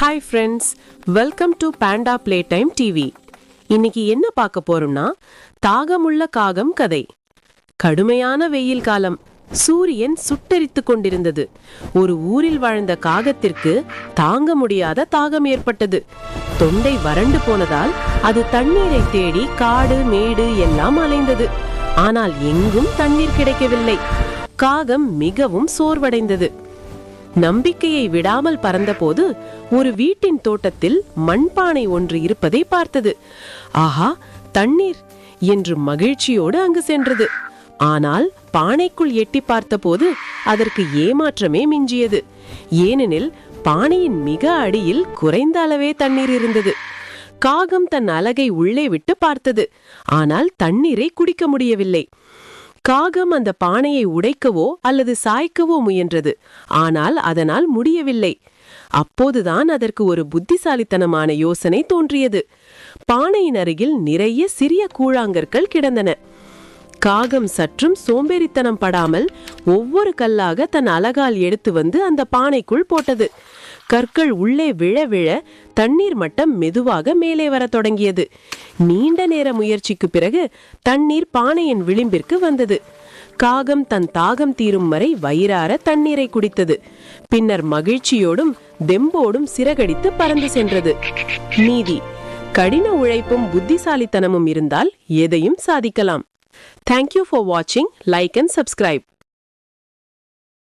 Hi friends, welcome to Panda play time TV. இன்னைக்கு என்ன பார்க்க போறோம்னா, தாகமுள்ள காகம் கதை. கடுமையான வெயில் காலம். சூரியன் சுட்டெரித்து கொண்டிருந்தது. ஒரு ஊரில் வாழ்ந்த காகத்திற்கு தாங்க முடியாத தாகம் ஏற்பட்டது. தொண்டை வறண்டு போனதால் அது தண்ணீரை தேடி காடு மேடு எல்லாம் அலைந்தது. ஆனால் எங்கும் தண்ணீர் கிடைக்கவில்லை. காகம் மிகவும் சோர்வடைந்தது. நம்பிக்கையை விடாமல் பறந்தபோது ஒரு வீட்டின் தோட்டத்தில் மண்பானை ஒன்று இருப்பதை பார்த்தது. ஆஹா, தண்ணீர் என்று மகிழ்ச்சியோடு அங்கு சென்றது. ஆனால் பானைக்குள் எட்டி பார்த்தபோது அதற்கு ஏமாற்றமே மிஞ்சியது. ஏனெனில் பானையின் மிக அடியில் குறைந்த அளவே தண்ணீர் இருந்தது. காகம் தன் அலகை உள்ளே விட்டு பார்த்தது. ஆனால் தண்ணீரை குடிக்க முடியவில்லை. காகம் அந்த பானையை உடைக்கவோ அல்லது சாய்க்கவோ முயன்றது. ஆனால் அதனால் முடியவில்லை. அப்போதுதான் அதற்கு ஒரு புத்திசாலித்தனமான யோசனை தோன்றியது. பானையின் அருகில் நிறைய சிறிய கூழாங்கற்கள் கிடந்தன. காகம் சற்றும் சோம்பேறித்தனம் படாமல் ஒவ்வொரு கல்லாக தன் அலகால் எடுத்து வந்து அந்த பானைக்குள் போட்டது. கற்கள் உள்ளே விழ விழ தண்ணீர் மட்டம் மெதுவாக மேலே வர தொடங்கியது. நீண்ட நேர முயற்சிக்கு பிறகு தண்ணீர் பானையின் விளிம்பிற்கு வந்தது. காகம் தன் தாகம் தீரும் வரை வயிறார தண்ணீரை குடித்தது. பின்னர் மகிழ்ச்சியோடும் தெம்போடும் சிறகடித்து பறந்து சென்றது. நீதி: கடின உழைப்பும் புத்திசாலித்தனமும் இருந்தால் எதையும் சாதிக்கலாம். Thank you for watching. Like and subscribe.